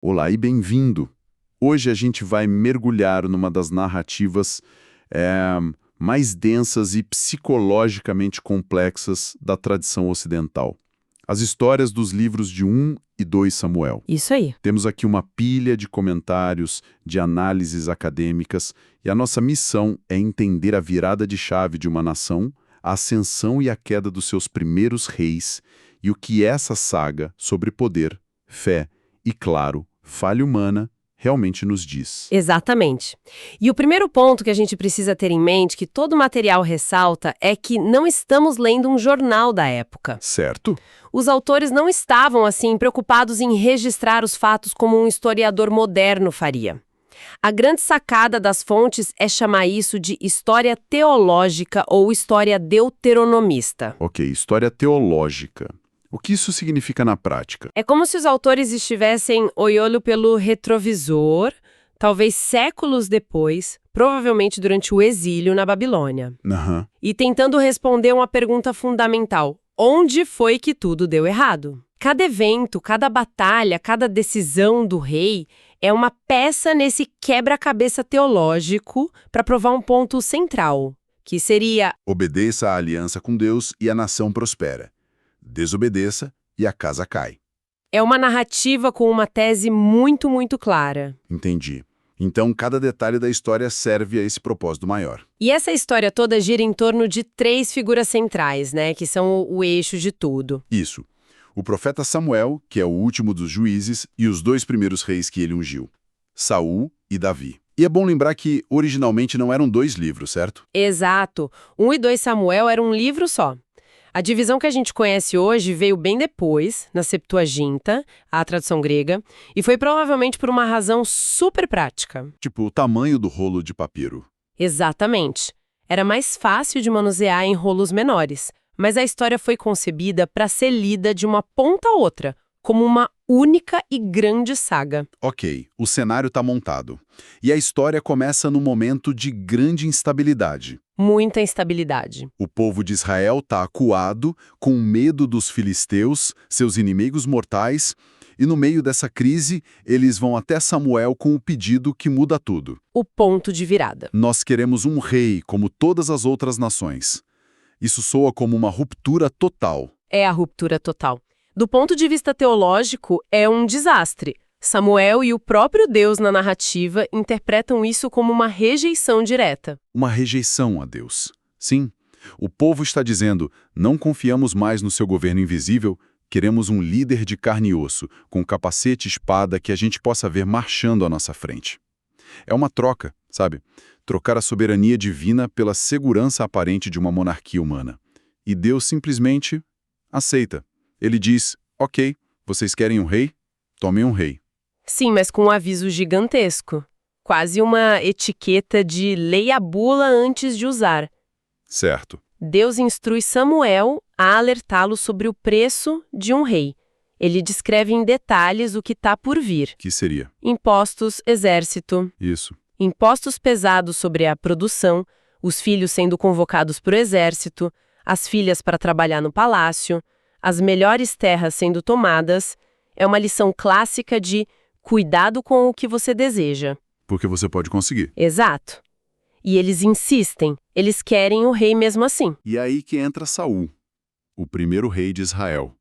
Olá e bem-vindo! Hoje a gente vai mergulhar numa das narrativas mais densas e psicologicamente complexas da tradição ocidental. As histórias dos livros de 1 e 2 Samuel. Isso aí. Temos aqui uma pilha de comentários, de análises acadêmicas, e a nossa missão é entender a virada de chave de uma nação, a ascensão e a queda dos seus primeiros reis, e o que essa saga sobre poder, fé e, claro, falha humana realmente nos diz. Exatamente. E o primeiro ponto que a gente precisa ter em mente, que todo o material ressalta, é que não estamos lendo um jornal da época. Certo? Os autores não estavam, assim, preocupados em registrar os fatos como um historiador moderno faria. A grande sacada das fontes é chamar isso de história teológica ou história deuteronomista. Ok, história teológica. O que isso significa na prática? É como se os autores estivessem olhando pelo retrovisor, talvez séculos depois, provavelmente durante o exílio na Babilônia, Aham. e tentando responder uma pergunta fundamental: onde foi que tudo deu errado? Cada evento, cada batalha, cada decisão do rei é uma peça nesse quebra-cabeça teológico para provar um ponto central, que seria: Obedeça à aliança com Deus e a nação prospera. Desobedeça e a casa cai. é uma narrativa com uma tese muito, muito clara. Entendi. Então, cada detalhe da história serve a esse propósito maior. E essa história toda gira em torno de 3 figuras centrais, né, que são o eixo de tudo. Isso. O profeta Samuel, que é o último dos juízes, e os 2 primeiros reis que ele ungiu, Saul e Davi. E é bom lembrar que, originalmente, não eram 2 livros, certo? Exato. 1 e 2 Samuel era um livro só. A divisão que a gente conhece hoje veio bem depois, na Septuaginta, a tradução grega, e foi provavelmente por uma razão super prática. Tipo, o tamanho do rolo de papiro. Exatamente. Era mais fácil de manusear em rolos menores, mas a história foi concebida para ser lida de uma ponta a outra, como uma única e grande saga. Ok, o cenário está montado. E a história começa num momento de grande instabilidade. Muita instabilidade. O povo de Israel está acuado, com medo dos filisteus, seus inimigos mortais, e no meio dessa crise, eles vão até Samuel com o pedido que muda tudo. O ponto de virada. Nós queremos um rei, como todas as outras nações. Isso soa como uma ruptura total. É a ruptura total. Do ponto de vista teológico, é um desastre. Samuel e o próprio Deus na narrativa interpretam isso como uma rejeição direta. Uma rejeição a Deus. Sim, o povo está dizendo, não confiamos mais no seu governo invisível, queremos um líder de carne e osso, com capacete e espada que a gente possa ver marchando à nossa frente. É uma troca, sabe? Trocar a soberania divina pela segurança aparente de uma monarquia humana. E Deus simplesmente aceita. Ele diz, ok, vocês querem um rei? Tomem um rei. Sim, mas com um aviso gigantesco. Quase uma etiqueta de leia a bula antes de usar. Certo. Deus instrui Samuel a alertá-lo sobre o preço de um rei. Ele descreve em detalhes o que está por vir. Que seria? Impostos, exército, Isso. impostos pesados sobre a produção, os filhos sendo convocados para o exército, as filhas para trabalhar no palácio, as melhores terras sendo tomadas. É uma lição clássica de cuidado com o que você deseja. Porque você pode conseguir. Exato. E eles insistem, eles querem o rei mesmo assim. E aí que entra Saul, o primeiro rei de Israel.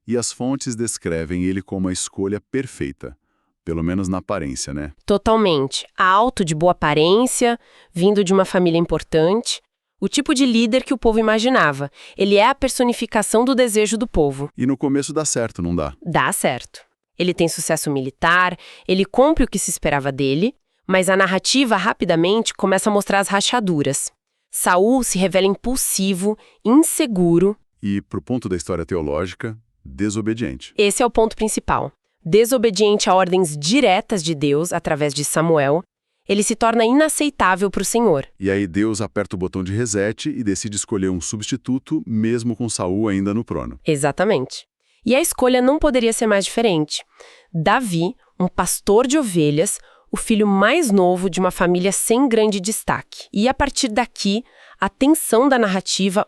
E as fontes descrevem ele como a escolha perfeita, pelo menos na aparência, né? Totalmente. Alto, de boa aparência, vindo de uma família importante. O tipo de líder que o povo imaginava. Ele é a personificação do desejo do povo. E no começo dá certo, não dá? Dá certo. Ele tem sucesso militar, ele cumpre o que se esperava dele, mas a narrativa rapidamente começa a mostrar as rachaduras. Saul se revela impulsivo, inseguro. E, pro ponto da história teológica, desobediente. Esse é o ponto principal. Desobediente a ordens diretas de Deus através de Samuel, ele se torna inaceitável para o Senhor. E aí Deus aperta o botão de reset e decide escolher um substituto, mesmo com Saul ainda no trono. Exatamente. E a escolha não poderia ser mais diferente. Davi, um pastor de ovelhas, o filho mais novo de uma família sem grande destaque. E a partir daqui, a tensão da narrativa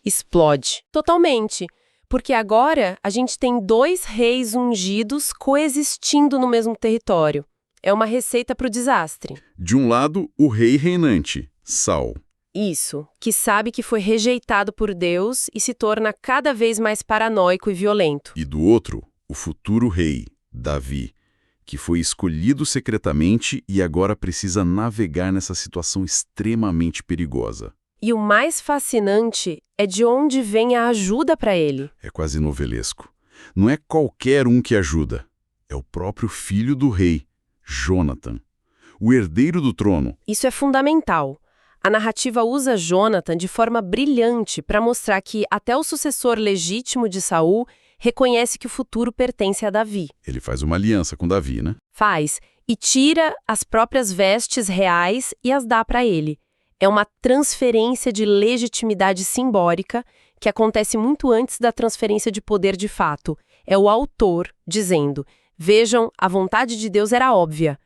explode. Totalmente. porque agora a gente tem dois reis ungidos coexistindo no mesmo território. É uma receita para o desastre. De um lado, o rei reinante, Saul. Isso, que sabe que foi rejeitado por Deus e se torna cada vez mais paranoico e violento. E do outro, o futuro rei, Davi, que foi escolhido secretamente e agora precisa navegar nessa situação extremamente perigosa. E o mais fascinante é de onde vem a ajuda para ele. É quase novelesco. Não é qualquer um que ajuda. É o próprio filho do rei, Jonathan, o herdeiro do trono. Isso é fundamental. A narrativa usa Jonathan de forma brilhante para mostrar que até o sucessor legítimo de Saul reconhece que o futuro pertence a Davi. Ele faz uma aliança com Davi, né? Faz, e tira as próprias vestes reais e as dá para ele. É uma transferência de legitimidade simbólica que acontece muito antes da transferência de poder de fato. É o autor dizendo: vejam, a vontade de Deus era óbvia.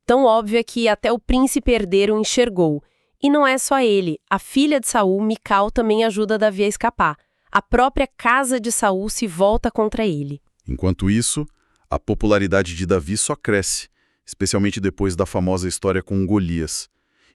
Tão óbvia que até o príncipe herdeiro enxergou. E não é só ele. A filha de Saul, Mical, também ajuda Davi a escapar. A própria casa de Saul se volta contra ele. Enquanto isso, a popularidade de Davi só cresce, especialmente depois da famosa história com Golias.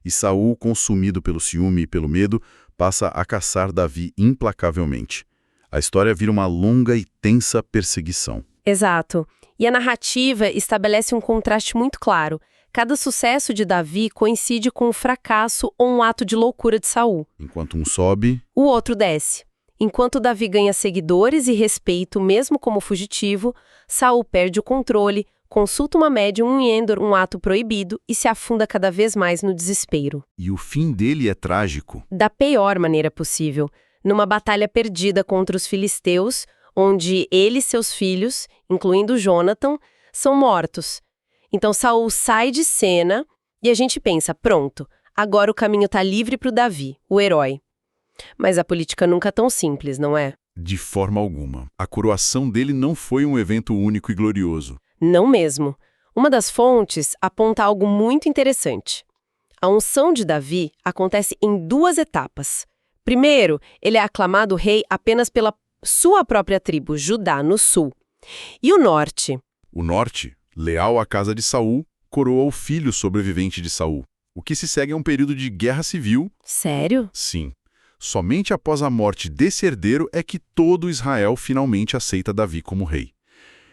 E Saul, consumido pelo ciúme e pelo medo, passa a caçar Davi implacavelmente. A história vira uma longa e tensa perseguição. Exato. E a narrativa estabelece um contraste muito claro. Cada sucesso de Davi coincide com um fracasso ou um ato de loucura de Saul. Enquanto um sobe, O outro desce. Enquanto Davi ganha seguidores e respeito, mesmo como fugitivo, Saul perde o controle, consulta uma médium em Endor, um ato proibido, e se afunda cada vez mais no desespero. e o fim dele é trágico. Da pior maneira possível, numa batalha perdida contra os filisteus, onde ele e seus filhos, incluindo Jonathan, são mortos. Então Saul sai de cena e a gente pensa, pronto, agora o caminho está livre para o Davi, o herói. Mas a política nunca é tão simples, não é? De forma alguma. A coroação dele não foi um evento único e glorioso. Não mesmo. Uma das fontes aponta algo muito interessante. A unção de Davi acontece em duas etapas. Primeiro, ele é aclamado rei apenas pela sua própria tribo, Judá, no sul. E o norte? O norte, leal à casa de Saul, coroa o filho sobrevivente de Saul. O que se segue é um período de guerra civil. Sério? Sim. Somente após a morte desse herdeiro é que todo Israel finalmente aceita Davi como rei.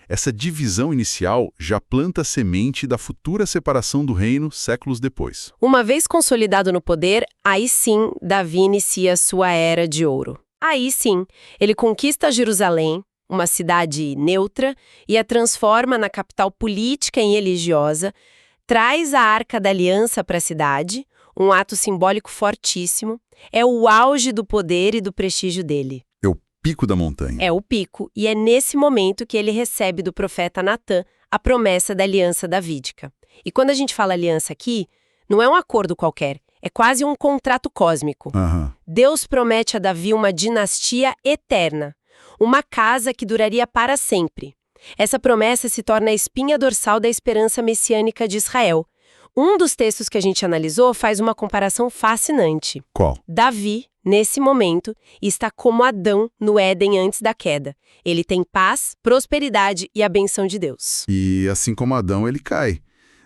Essa divisão inicial já planta a semente da futura separação do reino séculos depois. Uma vez consolidado no poder, aí sim Davi inicia sua era de ouro. Aí sim, ele conquista Jerusalém, uma cidade neutra, e a transforma na capital política e religiosa, traz a Arca da Aliança para a cidade, um ato simbólico fortíssimo, é o auge do poder e do prestígio dele. É o pico da montanha. É o pico, e é nesse momento que ele recebe do profeta Natã a promessa da aliança davídica. E quando a gente fala aliança aqui, não é um acordo qualquer, é quase um contrato cósmico. Deus promete a Davi uma dinastia eterna, uma casa que duraria para sempre. Essa promessa se torna a espinha dorsal da esperança messiânica de Israel. Um dos textos que a gente analisou faz uma comparação fascinante. Qual? Davi, nesse momento, está como Adão no Éden antes da queda. Ele tem paz, prosperidade e a benção de Deus. E assim como Adão, ele cai.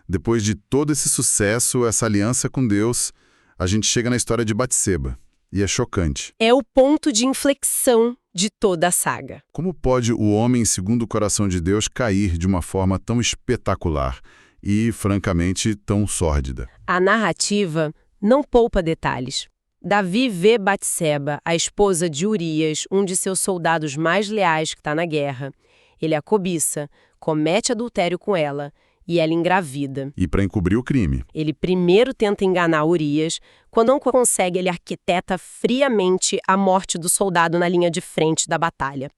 Depois de todo esse sucesso, essa aliança com Deus, a gente chega na história de Batseba. E é chocante. É o ponto de inflexão de toda a saga. Como pode o homem segundo o coração de Deus cair de uma forma tão espetacular e, francamente, tão sórdida? A narrativa não poupa detalhes. Davi vê Batseba, a esposa de Urias, um de seus soldados mais leais que está na guerra. Ele a cobiça, comete adultério com ela e ela engravida. E para encobrir o crime. Ele primeiro tenta enganar Urias. Quando não consegue, ele arquiteta friamente a morte do soldado na linha de frente da batalha.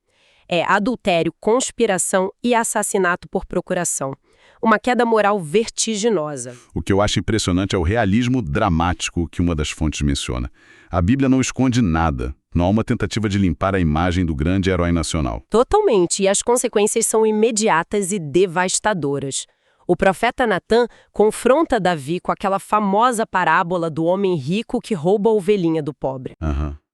É adultério, conspiração e assassinato por procuração. Uma queda moral vertiginosa. O que eu acho impressionante é o realismo dramático que uma das fontes menciona. A Bíblia não esconde nada. Não há uma tentativa de limpar a imagem do grande herói nacional. Totalmente, e as consequências são imediatas e devastadoras. O profeta Natã confronta Davi com aquela famosa parábola do homem rico que rouba a ovelhinha do pobre.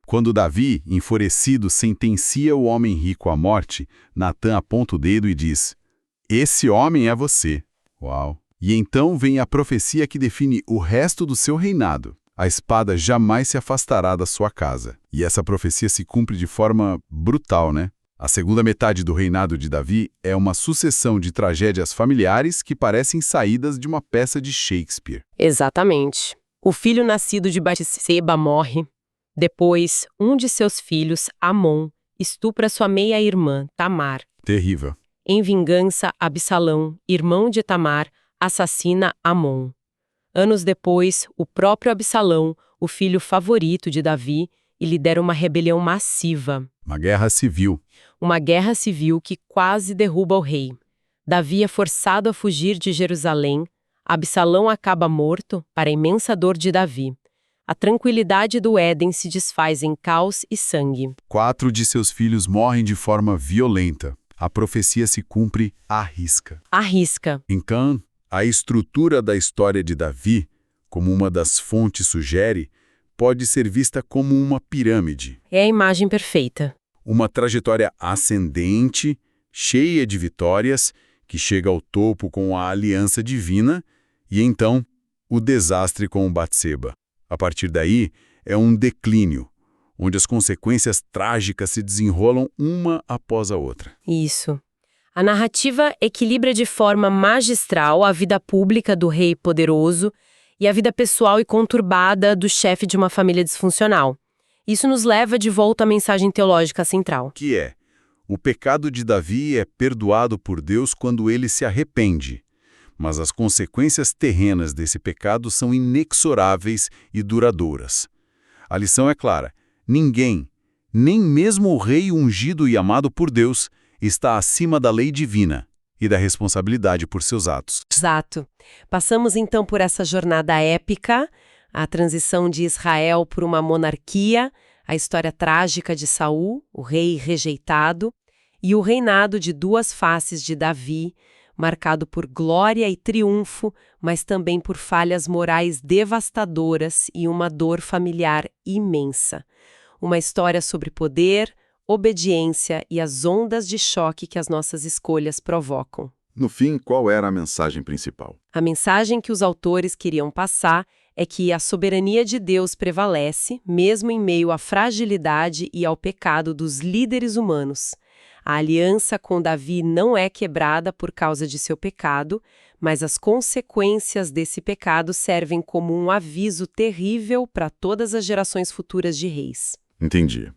Quando Davi, enfurecido, sentencia o homem rico à morte, Natã aponta o dedo e diz: "Esse homem é você." Uau! E então vem a profecia que define o resto do seu reinado. A espada jamais se afastará da sua casa. E essa profecia se cumpre de forma brutal, né? A segunda metade do reinado de Davi é uma sucessão de tragédias familiares que parecem saídas de uma peça de Shakespeare. Exatamente. O filho nascido de Batseba morre. Depois, um de seus filhos, Amon, estupra sua meia-irmã, Tamar. Terrível. Em vingança, Absalão, irmão de Tamar, assassina Amon. Anos depois, o próprio Absalão, o filho favorito de Davi, lidera uma rebelião massiva. Uma guerra civil. Uma guerra civil que quase derruba o rei. Davi é forçado a fugir de Jerusalém. Absalão acaba morto, para a imensa dor de Davi. A tranquilidade do Éden se desfaz em caos e sangue. 4 de seus filhos morrem de forma violenta. A profecia se cumpre à risca. À risca. Então, a estrutura da história de Davi, como uma das fontes sugere, pode ser vista como uma pirâmide. É a imagem perfeita. Uma trajetória ascendente, cheia de vitórias, que chega ao topo com a aliança divina, e então o desastre com Batseba. A partir daí, é um declínio, onde as consequências trágicas se desenrolam uma após a outra. Isso. A narrativa equilibra de forma magistral a vida pública do rei poderoso e a vida pessoal e conturbada do chefe de uma família disfuncional. Isso nos leva de volta à mensagem teológica central. Que é: o pecado de Davi é perdoado por Deus quando ele se arrepende, mas as consequências terrenas desse pecado são inexoráveis e duradouras. A lição é clara: ninguém, nem mesmo o rei ungido e amado por Deus, está acima da lei divina e da responsabilidade por seus atos. Exato. Passamos então por essa jornada épica, a transição de Israel por uma monarquia, a história trágica de Saul, o rei rejeitado, e o reinado de duas faces de Davi, marcado por glória e triunfo, mas também por falhas morais devastadoras e uma dor familiar imensa. Uma história sobre poder, obediência e as ondas de choque que as nossas escolhas provocam. No fim, qual era a mensagem principal? A mensagem que os autores queriam passar é que a soberania de Deus prevalece, mesmo em meio à fragilidade e ao pecado dos líderes humanos. A aliança com Davi não é quebrada por causa de seu pecado, mas as consequências desse pecado servem como um aviso terrível para todas as gerações futuras de reis. Entendi.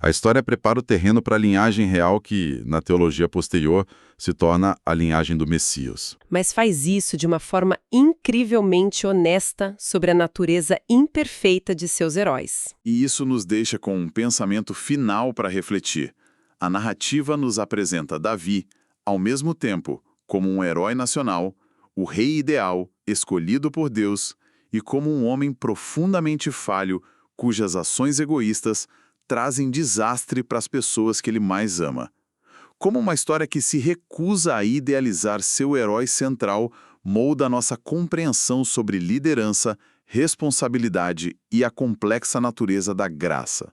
A história prepara o terreno para a linhagem real que, na teologia posterior, se torna a linhagem do Messias. Mas faz isso de uma forma incrivelmente honesta sobre a natureza imperfeita de seus heróis. E isso nos deixa com um pensamento final para refletir. A narrativa nos apresenta Davi, ao mesmo tempo, como um herói nacional, o rei ideal, escolhido por Deus, e como um homem profundamente falho, cujas ações egoístas trazem desastre para as pessoas que ele mais ama. Como uma história que se recusa a idealizar seu herói central molda a nossa compreensão sobre liderança, responsabilidade e a complexa natureza da graça.